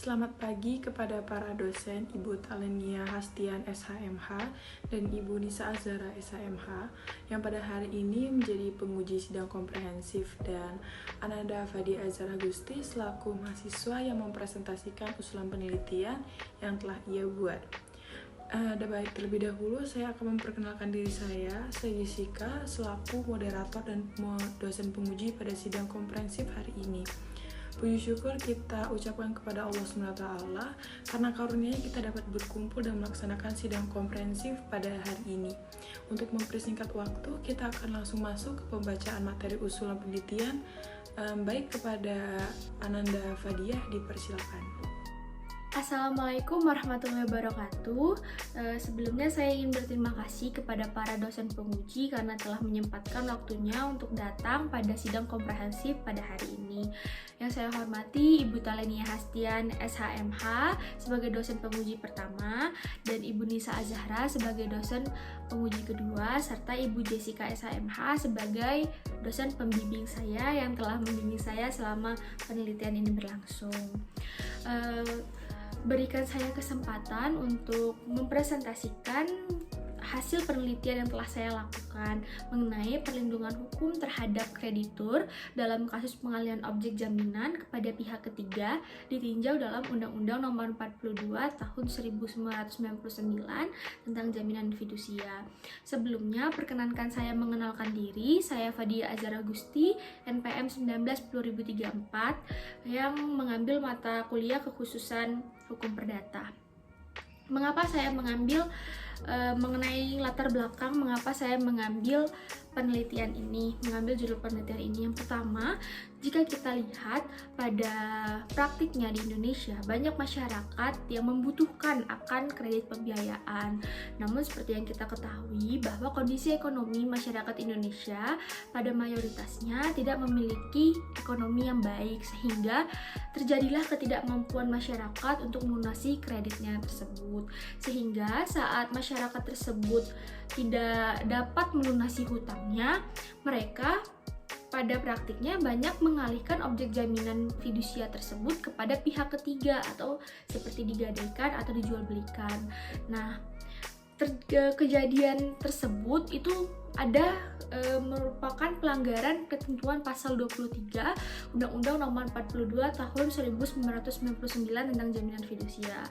Selamat pagi kepada para dosen Ibu Talenia Hastian SHMH dan Ibu Nisa Azhara SHMH yang pada hari ini menjadi penguji sidang komprehensif, dan Ananda Fadi Azhar Agusti selaku mahasiswa yang mempresentasikan usulan penelitian yang telah ia buat. Baik, terlebih dahulu saya akan memperkenalkan diri saya Jessica selaku moderator dan dosen penguji pada sidang komprehensif hari ini. Puji syukur kita ucapkan kepada Allah SWT karena karunia kita dapat berkumpul dan melaksanakan sidang komprehensif pada hari ini. Untuk mempersingkat waktu, kita akan langsung masuk ke pembacaan materi usulan penelitian. Baik, kepada Ananda Fadiah dipersilakan. Assalamualaikum warahmatullahi wabarakatuh. Sebelumnya saya ingin berterima kasih kepada para dosen penguji karena telah menyempatkan waktunya untuk datang pada sidang komprehensif pada hari ini. Yang saya hormati Ibu Talenia Hastian SHMH sebagai dosen penguji pertama dan Ibu Nisa Azhara sebagai dosen penguji kedua, serta Ibu Jessica SHMH sebagai dosen pembimbing saya yang telah membimbing saya selama penelitian ini berlangsung. Berikan saya kesempatan untuk mempresentasikan hasil penelitian yang telah saya lakukan mengenai perlindungan hukum terhadap kreditur dalam kasus pengalihan objek jaminan kepada pihak ketiga ditinjau dalam Undang-Undang Nomor 42 Tahun 1999 tentang jaminan fidusia. Sebelumnya, perkenankan saya mengenalkan diri. Saya Fadia Azhar Agusti, NPM 19/2034 yang mengambil mata kuliah kekhususan hukum perdata. Mengapa saya mengambil mengenai latar belakang mengapa saya mengambil judul penelitian ini. Yang pertama, jika kita lihat pada praktiknya di Indonesia, banyak masyarakat yang membutuhkan akan kredit pembiayaan. Namun seperti yang kita ketahui bahwa kondisi ekonomi masyarakat Indonesia pada mayoritasnya tidak memiliki ekonomi yang baik, sehingga terjadilah ketidakmampuan masyarakat untuk melunasi kreditnya tersebut. Sehingga saat masyarakat tersebut tidak dapat melunasi hutangnya, mereka pada praktiknya banyak mengalihkan objek jaminan fidusia tersebut kepada pihak ketiga atau seperti digadaikan atau dijual belikan. Nah, kejadian tersebut itu merupakan pelanggaran ketentuan pasal 23 Undang-Undang Nomor 42 Tahun 1999 tentang jaminan fidusia.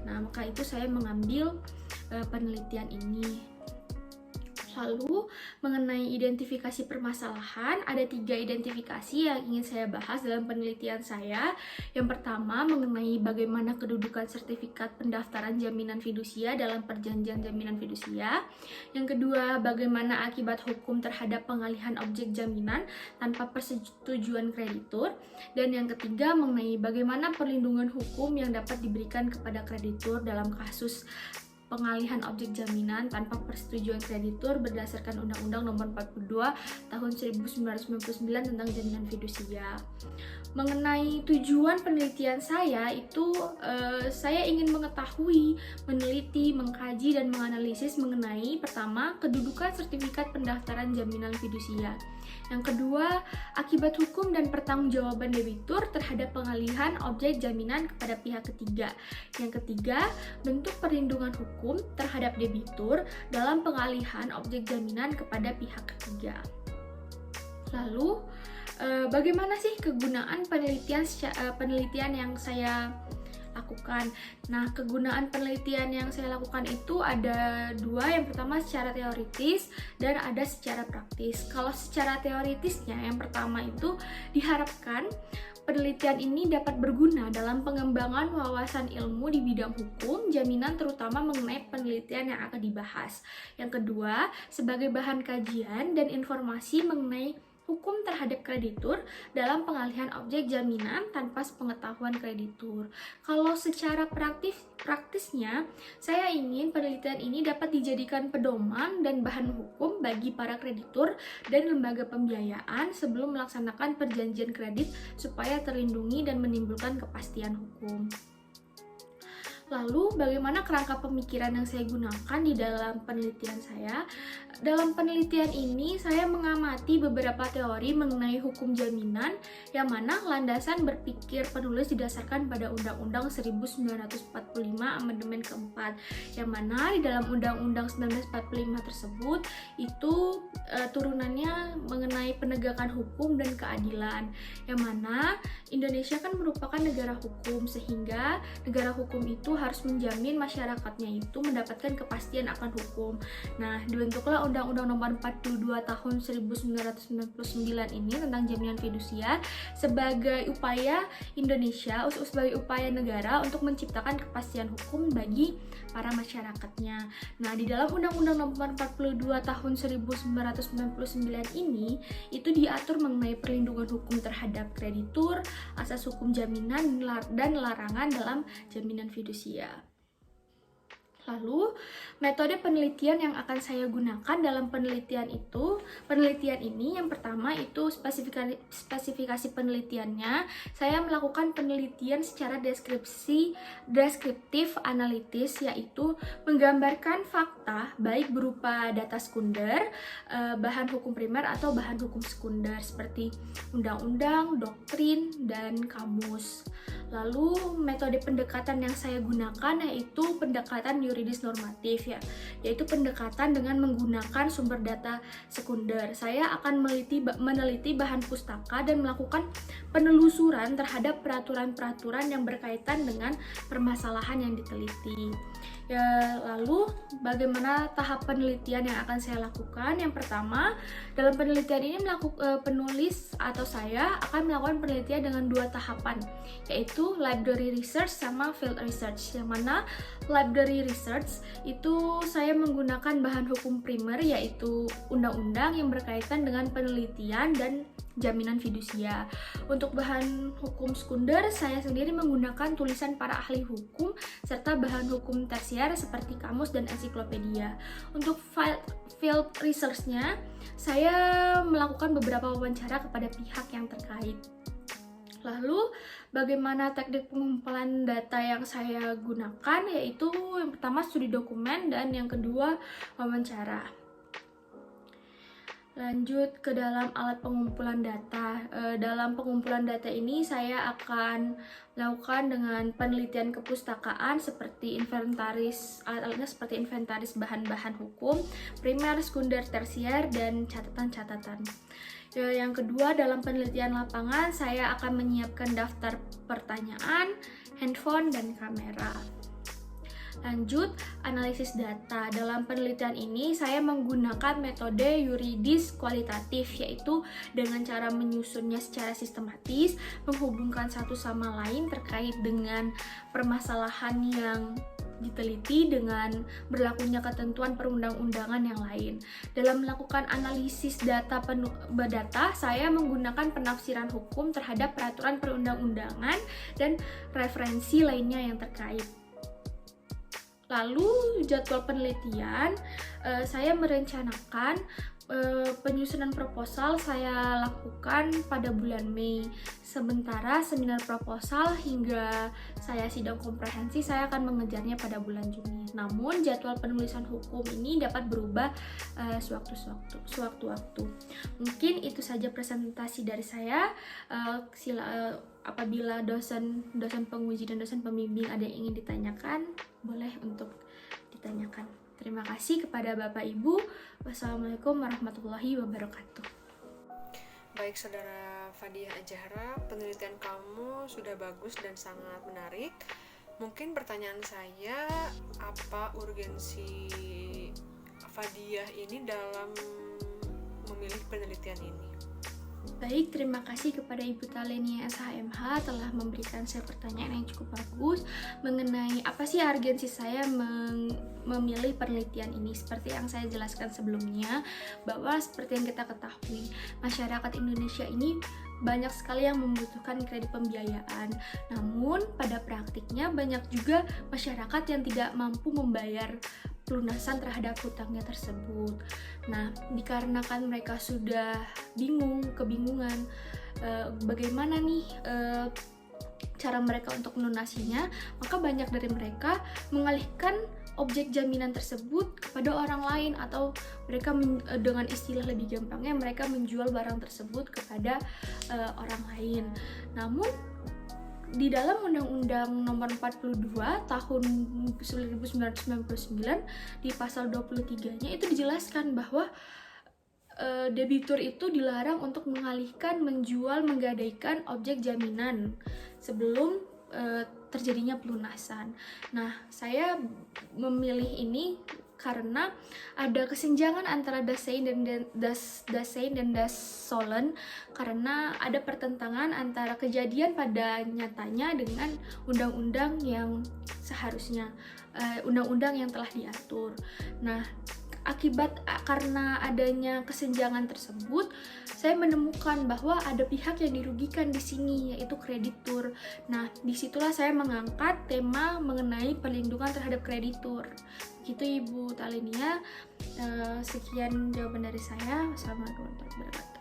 Nah, maka itu saya mengambil penelitian ini. Lalu, mengenai identifikasi permasalahan, ada 3 identifikasi yang ingin saya bahas dalam penelitian saya. Yang pertama, mengenai bagaimana kedudukan sertifikat pendaftaran jaminan fidusia dalam perjanjian jaminan fidusia. Yang kedua, bagaimana akibat hukum terhadap pengalihan objek jaminan tanpa persetujuan kreditur. Dan yang ketiga, mengenai bagaimana perlindungan hukum yang dapat diberikan kepada kreditur dalam kasus pengalihan objek jaminan tanpa persetujuan kreditur berdasarkan Undang-Undang Nomor 42 Tahun 1999 tentang jaminan fidusia. Mengenai tujuan penelitian saya itu, saya ingin mengetahui, meneliti, mengkaji, dan menganalisis mengenai pertama, kedudukan sertifikat pendaftaran jaminan fidusia. Yang kedua, akibat hukum dan pertanggungjawaban debitur terhadap pengalihan objek jaminan kepada pihak ketiga. Yang ketiga, bentuk perlindungan hukum terhadap debitur dalam pengalihan objek jaminan kepada pihak ketiga. Lalu, bagaimana sih kegunaan penelitian yang saya lakukan? Nah, kegunaan penelitian yang saya lakukan itu ada 2. Yang pertama secara teoritis dan ada secara praktis. Kalau secara teoritisnya, yang pertama itu diharapkan penelitian ini dapat berguna dalam pengembangan wawasan ilmu di bidang hukum, jaminan, terutama mengenai penelitian yang akan dibahas. Yang kedua, sebagai bahan kajian dan informasi mengenai hukum terhadap kreditur dalam pengalihan objek jaminan tanpa sepengetahuan kreditur. Kalau secara praktisnya, saya ingin penelitian ini dapat dijadikan pedoman dan bahan hukum bagi para kreditur dan lembaga pembiayaan sebelum melaksanakan perjanjian kredit supaya terlindungi dan menimbulkan kepastian hukum. Lalu bagaimana kerangka pemikiran yang saya gunakan di dalam penelitian saya? Dalam penelitian ini saya mengamati beberapa teori mengenai hukum jaminan yang mana landasan berpikir penulis didasarkan pada Undang-Undang 1945 Amandemen keempat, yang mana di dalam Undang-Undang 1945 tersebut itu turunannya mengenai penegakan hukum dan keadilan, yang mana Indonesia kan merupakan negara hukum, sehingga negara hukum itu harus menjamin masyarakatnya itu mendapatkan kepastian akan hukum. Nah, dibentuklah Undang-Undang Nomor 42 Tahun 1999 ini tentang jaminan fidusia sebagai upaya Indonesia, sebagai upaya negara untuk menciptakan kepastian hukum bagi para masyarakatnya. Nah, di dalam Undang-Undang Nomor 42 Tahun 1999 ini itu diatur mengenai perlindungan hukum terhadap kreditur, asas hukum jaminan dan larangan dalam jaminan fidusia. Lalu, metode penelitian yang akan saya gunakan dalam penelitian ini yang pertama itu spesifikasi penelitiannya. Saya melakukan penelitian secara deskriptif analitis, yaitu menggambarkan fakta baik berupa data sekunder, bahan hukum primer atau bahan hukum sekunder seperti undang-undang, doktrin, dan kamus. Lalu metode pendekatan yang saya gunakan yaitu pendekatan yuridis normatif, yaitu pendekatan dengan menggunakan sumber data sekunder. Saya akan meneliti bahan pustaka dan melakukan penelusuran terhadap peraturan-peraturan yang berkaitan dengan permasalahan yang diteliti. Lalu bagaimana tahap penelitian yang akan saya lakukan? Yang pertama, dalam penelitian ini penulis atau saya akan melakukan penelitian dengan 2 tahapan, yaitu library research sama field research. Yang mana library research itu saya menggunakan bahan hukum primer, yaitu undang-undang yang berkaitan dengan penelitian dan jaminan fidusia. Untuk bahan hukum sekunder, saya sendiri menggunakan tulisan para ahli hukum serta bahan hukum tersier seperti kamus dan ensiklopedia. Untuk field research-nya, saya melakukan beberapa wawancara kepada pihak yang terkait. Lalu, bagaimana teknik pengumpulan data yang saya gunakan? Yaitu yang pertama studi dokumen dan yang kedua wawancara. Lanjut ke dalam alat pengumpulan data. Dalam pengumpulan data ini saya akan melakukan dengan penelitian kepustakaan seperti alat-alatnya seperti inventaris bahan-bahan hukum, primer, sekunder, tersier, dan catatan-catatan. Yang kedua, dalam penelitian lapangan saya akan menyiapkan daftar pertanyaan, handphone, dan kamera. Lanjut, analisis data. Dalam penelitian ini saya menggunakan metode yuridis kualitatif, yaitu dengan cara menyusunnya secara sistematis, menghubungkan satu sama lain terkait dengan permasalahan yang diteliti dengan berlakunya ketentuan perundang-undangan yang lain. Dalam melakukan analisis data, saya menggunakan penafsiran hukum terhadap peraturan perundang-undangan dan referensi lainnya yang terkait. Lalu jadwal penelitian, saya merencanakan penyusunan proposal saya lakukan pada bulan Mei. Sementara seminar proposal hingga saya sidang komprehensi saya akan mengejarnya pada bulan Juni. Namun jadwal penulisan hukum ini dapat berubah sewaktu-waktu. Mungkin itu saja presentasi dari saya. Apabila dosen penguji dan dosen pembimbing ada yang ingin ditanyakan, boleh untuk ditanyakan. Terima kasih kepada Bapak Ibu. Wassalamualaikum warahmatullahi wabarakatuh. Baik, Saudara Fadiah Azahra, penelitian kamu sudah bagus dan sangat menarik. Mungkin pertanyaan saya, apa urgensi Fadiah ini dalam memilih penelitian ini? Baik, terima kasih kepada Ibu Talenia SHMH telah memberikan saya pertanyaan yang cukup bagus mengenai apa sih urgensi saya memilih penelitian ini. Seperti yang saya jelaskan sebelumnya, bahwa seperti yang kita ketahui, masyarakat Indonesia ini banyak sekali yang membutuhkan kredit pembiayaan. Namun pada praktiknya banyak juga masyarakat yang tidak mampu membayar pelunasan terhadap hutangnya tersebut. Nah, dikarenakan mereka sudah kebingungan, bagaimana nih cara mereka untuk melunasinya, maka banyak dari mereka mengalihkan objek jaminan tersebut kepada orang lain, atau mereka dengan istilah lebih gampangnya mereka menjual barang tersebut kepada orang lain. Namun di dalam Undang-Undang Nomor 42 Tahun 1999 di pasal 23-nya itu dijelaskan bahwa debitur itu dilarang untuk mengalihkan, menjual, menggadaikan objek jaminan sebelum terjadinya pelunasan. Nah, saya memilih ini karena ada kesenjangan antara Dasein dan Das Solon, karena ada pertentangan antara kejadian pada nyatanya dengan undang-undang yang seharusnya, undang-undang yang telah diatur. Nah, karena adanya kesenjangan tersebut, saya menemukan bahwa ada pihak yang dirugikan di sini, yaitu kreditur. Nah, disitulah saya mengangkat tema mengenai perlindungan terhadap kreditur. Gitu Ibu Talenia. Sekian jawaban dari saya. Wassalamualaikum warahmatullahi wabarakatuh.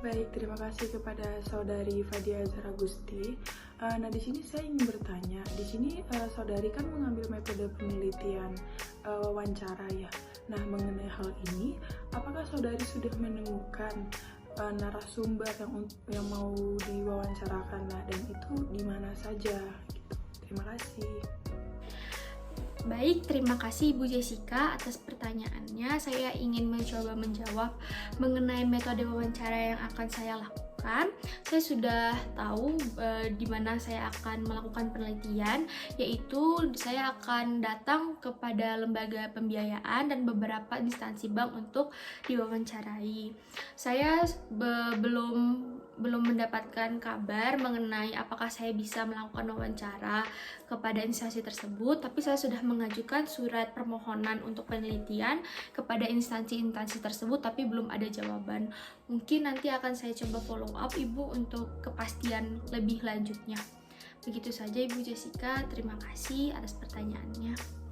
Baik, terima kasih kepada saudari Fadia Azhara Gusti. Nah, di sini saya ingin bertanya. Di sini saudari kan mengambil metode penelitian wawancara ya. Nah, mengenai hal ini, apakah saudari sudah menemukan narasumber yang mau diwawancarakan? Nah, dan itu di mana saja? Gitu. Terima kasih. Baik, terima kasih Ibu Jessica atas pertanyaannya. Saya ingin mencoba menjawab mengenai metode wawancara yang akan saya lakukan. Saya sudah tahu di mana saya akan melakukan penelitian, yaitu saya akan datang kepada lembaga pembiayaan dan beberapa instansi bank untuk diwawancarai. Saya belum mendapatkan kabar mengenai apakah saya bisa melakukan wawancara kepada instansi tersebut, tapi saya sudah mengajukan surat permohonan untuk penelitian kepada instansi-instansi tersebut, tapi belum ada jawaban. Mungkin nanti akan saya coba follow up Ibu untuk kepastian lebih lanjutnya. Begitu saja Ibu Jessica, terima kasih atas pertanyaannya.